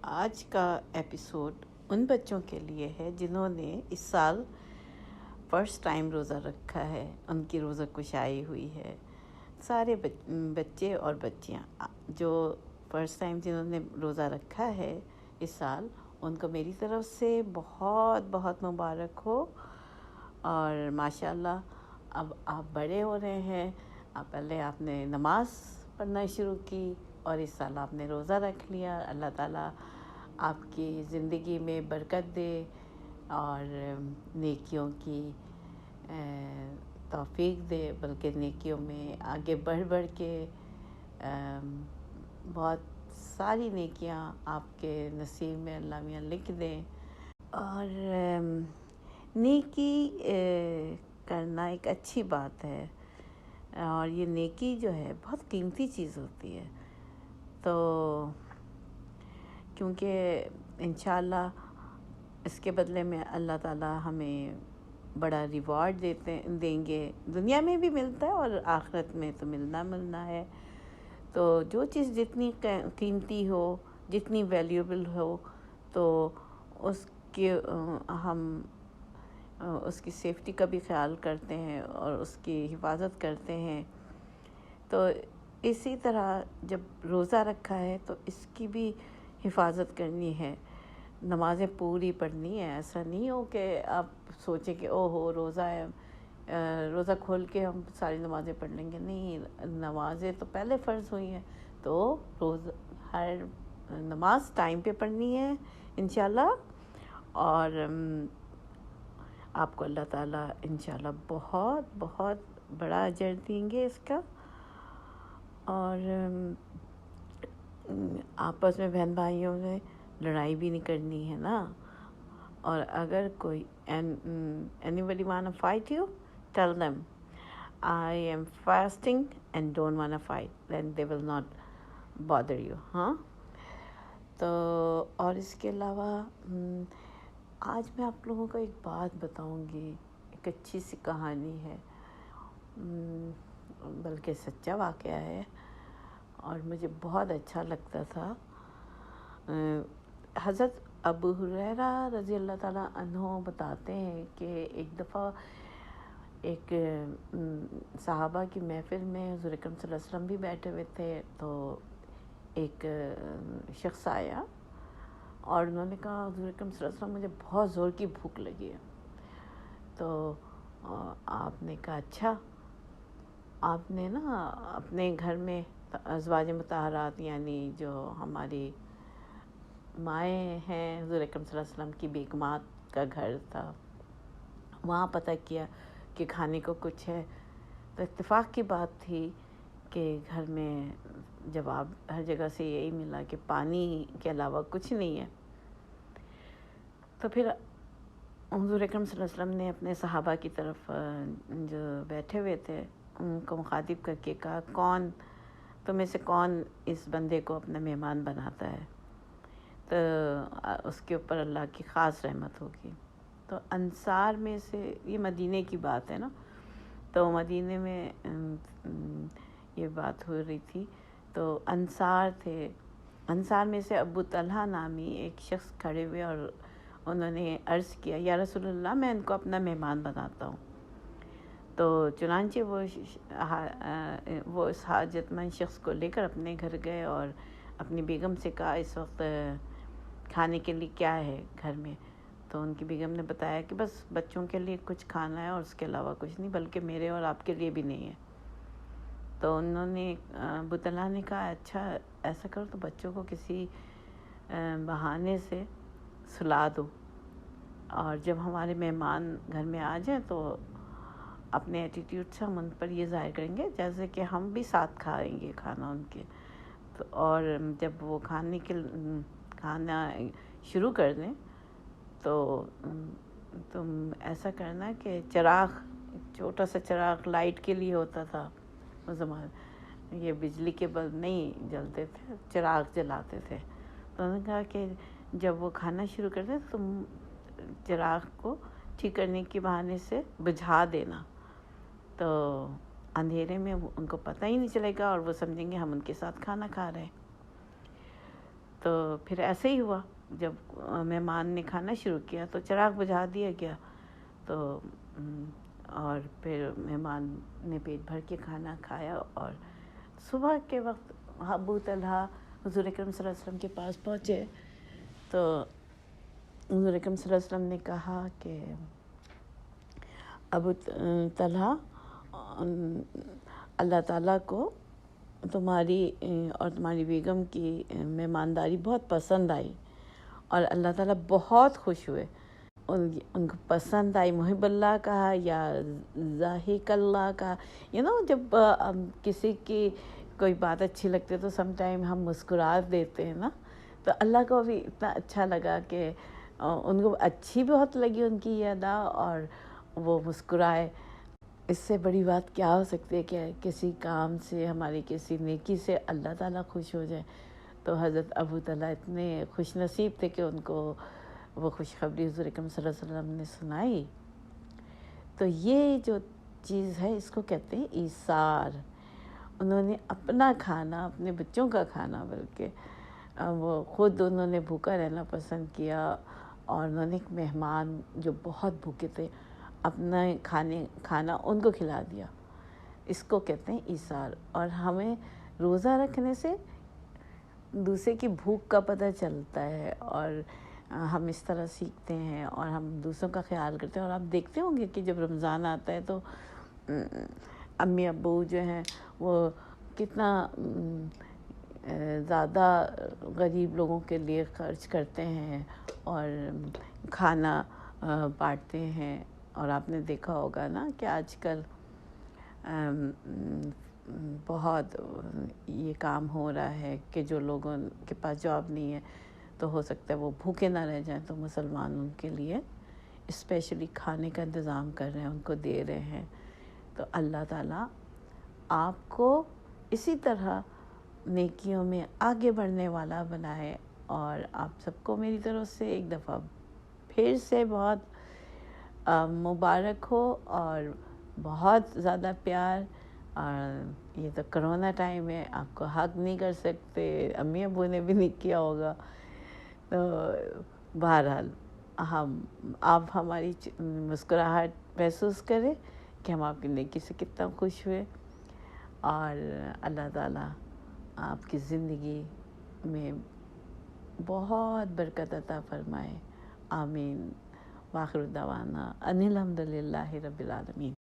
آج کا ایپیسوڈ ان بچوں کے لیے ہے جنہوں نے اس سال فرسٹ ٹائم روزہ رکھا ہے، ان کی روزہ کشائی ہوئی ہے۔ سارے بچے اور بچیاں جو فرسٹ ٹائم جنہوں نے روزہ رکھا ہے اس سال، ان کو میری طرف سے بہت بہت مبارک ہو۔ اور ماشاءاللہ اب آپ بڑے ہو رہے ہیں، پہلے آپ نے نماز پڑھنا شروع کی اور اس سال آپ نے روزہ رکھ لیا۔ اللہ تعالیٰ آپ کی زندگی میں برکت دے اور نیکیوں کی توفیق دے، بلکہ نیکیوں میں آگے بڑھ بڑھ کے بہت ساری نیکیاں آپ کے نصیب میں اللہ میاں لکھ دیں۔ اور نیکی کرنا ایک اچھی بات ہے، اور یہ نیکی جو ہے بہت قیمتی چیز ہوتی ہے، تو کیونکہ انشاءاللہ اس کے بدلے میں اللہ تعالیٰ ہمیں بڑا ریوارڈ دیں گے، دنیا میں بھی ملتا ہے اور آخرت میں تو ملنا ہے۔ تو جو چیز جتنی قیمتی ہو، جتنی ویلیوبل ہو، تو اس کے ہم اس کی سیفٹی کا بھی خیال کرتے ہیں اور اس کی حفاظت کرتے ہیں۔ تو اسی طرح جب روزہ رکھا ہے تو اس کی بھی حفاظت کرنی ہے، نمازیں پوری پڑھنی ہے۔ ایسا نہیں ہو کہ آپ سوچیں کہ او ہو روزہ ہے، روزہ کھول کے ہم ساری نمازیں پڑھ لیں گے۔ نہیں، نمازیں تو پہلے فرض ہوئی ہیں، تو ہر نماز ٹائم پہ پڑھنی ہے انشاءاللہ، اور آپ کو اللہ تعالیٰ انشاءاللہ بہت بہت بڑا اجر دیں گے اس کا۔ اور آپس میں بہن بھائیوں میں لڑائی بھی نہیں کرنی ہے نا، اور اگر کوئی anybody wanna fight you, tell them I am fasting and don't wanna fight, then they will not bother you۔ ہاں، تو اور اس کے علاوہ آج میں آپ لوگوں کو ایک بات بتاؤں گی، ایک اچھی سی کہانی ہے، بلکہ سچا واقعہ ہے، اور مجھے بہت اچھا لگتا تھا۔ حضرت ابو ہریرہ رضی اللہ تعالیٰ عنہ بتاتے ہیں کہ ایک دفعہ ایک صحابہ کی محفل میں حضور اکرم صلی اللہ علیہ وسلم بھی بیٹھے ہوئے تھے، تو ایک شخص آیا اور انہوں نے کہا حضور اکرم صلی اللہ علیہ وسلم مجھے بہت زور کی بھوک لگی ہے۔ تو آپ نے کہا اچھا، آپ نے نا اپنے گھر میں ازواج مطہرات یعنی جو ہماری مائیں ہیں، حضور اکرم صلی اللہ علیہ وسلم کی بیگمات کا گھر تھا، وہاں پتہ کیا کہ کھانے کو کچھ ہے۔ تو اتفاق کی بات تھی کہ گھر میں جواب ہر جگہ سے یہی ملا کہ پانی کے علاوہ کچھ نہیں ہے۔ تو پھر حضور اکرم صلی اللہ علیہ وسلم نے اپنے صحابہ کی طرف جو بیٹھے ہوئے تھے ان کو مخاطب کر کے کہا، تم میں سے کون اس بندے کو اپنا مہمان بناتا ہے، تو اس کے اوپر اللہ کی خاص رحمت ہوگی۔ تو انصار میں سے، یہ مدینے کی بات ہے نا، تو مدینے میں یہ بات ہو رہی تھی، تو انصار تھے، انصار میں سے ابو طلحہ نامی ایک شخص کھڑے ہوئے اور انہوں نے عرض کیا، یا رسول اللہ میں ان کو اپنا مہمان بناتا ہوں۔ تو چنانچہ وہ اس حاجت مند شخص کو لے کر اپنے گھر گئے اور اپنی بیگم سے کہا اس وقت کھانے کے لیے کیا ہے گھر میں۔ تو ان کی بیگم نے بتایا کہ بس بچوں کے لیے کچھ کھانا ہے اور اس کے علاوہ کچھ نہیں، بلکہ میرے اور آپ کے لیے بھی نہیں ہے۔ تو انہوں نے ابو طلحہ نے کہا اچھا ایسا کرو تو بچوں کو کسی بہانے سے سلا دو، اور جب ہمارے مہمان گھر میں آ جائیں تو اپنے ایٹیٹیوڈ سے ہم ان پر یہ ظاہر کریں گے جیسے کہ ہم بھی ساتھ کھائیں گے کھانا ان کے۔ تو اور جب وہ کھانا شروع کر دیں تو تم ایسا کرنا کہ چراغ، چھوٹا سا چراغ لائٹ کے لیے ہوتا تھا اس زمانے، یہ بجلی کے بلب نہیں جلتے تھے، چراغ جلاتے تھے۔ تو انہوں نے کہا کہ جب وہ کھانا شروع کر دیں تم چراغ کو ٹھیک کرنے کے بہانے سے بجھا دینا، تو اندھیرے میں ان کو پتہ ہی نہیں چلے گا اور وہ سمجھیں گے ہم ان کے ساتھ کھانا کھا رہے ہیں۔ تو پھر ایسے ہی ہوا، جب مہمان نے کھانا شروع کیا تو چراغ بجھا دیا گیا، تو اور پھر مہمان نے پیٹ بھر کے کھانا کھایا، اور صبح کے وقت ابو طلحہ حضور اکرم صلی اللہ علیہ وسلم کے پاس پہنچے، تو حضور اکرم صلی اللہ علیہ وسلم نے کہا کہ ابو طلحہ، اللہ تعالیٰ کو تمہاری اور تمہاری بیگم کی مہمانداری بہت پسند آئی، اور اللہ تعالیٰ بہت خوش ہوئے، ان کو پسند آئی۔ محب اللہ کہا یا ضاحک اللہ کہا، جب کسی کی کوئی بات اچھی لگتی ہے تو سم ٹائم ہم مسکرا دیتے ہیں نا، تو اللہ کو بھی اتنا اچھا لگا کہ ان کو اچھی بہت لگی ان کی یہ ادا، اور وہ مسکرائے۔ اس سے بڑی بات کیا ہو سکتی ہے کہ کسی کام سے، ہماری کسی نیکی سے اللہ تعالیٰ خوش ہو جائے۔ تو حضرت ابو طلحہ اتنے خوش نصیب تھے کہ ان کو وہ خوشخبری حضور اکرم صلی اللہ علیہ وسلم نے سنائی۔ تو یہ جو چیز ہے اس کو کہتے ہیں ایثار۔ انہوں نے اپنا کھانا، اپنے بچوں کا کھانا، بلکہ وہ خود انہوں نے بھوکا رہنا پسند کیا، اور انہوں نے ایک مہمان جو بہت بھوکے تھے اپنا کھانا ان کو کھلا دیا۔ اس کو کہتے ہیں ایثار۔ اور ہمیں روزہ رکھنے سے دوسرے کی بھوک کا پتہ چلتا ہے، اور ہم اس طرح سیکھتے ہیں، اور ہم دوسروں کا خیال کرتے ہیں۔ اور آپ دیکھتے ہوں گے کہ جب رمضان آتا ہے تو امی ابو جو ہیں وہ کتنا زیادہ غریب لوگوں کے لیے خرچ کرتے ہیں اور کھانا بانٹتے ہیں۔ اور آپ نے دیکھا ہوگا نا کہ آج کل بہت یہ کام ہو رہا ہے کہ جو لوگوں کے پاس جاب نہیں ہے تو ہو سکتا ہے وہ بھوکے نہ رہ جائیں، تو مسلمان ان کے لیے اسپیشلی کھانے کا انتظام کر رہے ہیں، ان کو دے رہے ہیں۔ تو اللہ تعالیٰ آپ کو اسی طرح نیکیوں میں آگے بڑھنے والا بنائے، اور آپ سب کو میری طرف سے ایک دفعہ پھر سے بہت مبارک ہو، اور بہت زیادہ پیار۔ اور یہ تو کرونا ٹائم ہے، آپ کو حق نہیں کر سکتے، امی ابو نے بھی نہیں کیا ہوگا، تو بہرحال آپ ہماری مسکراہٹ محسوس کریں کہ ہم آپ کی نیکی سے کتنا خوش ہوئے، اور اللہ تعالیٰ آپ کی زندگی میں بہت برکت عطا فرمائے۔ آمین۔ وآخر دعوانا ان الحمد للہ رب العالمین۔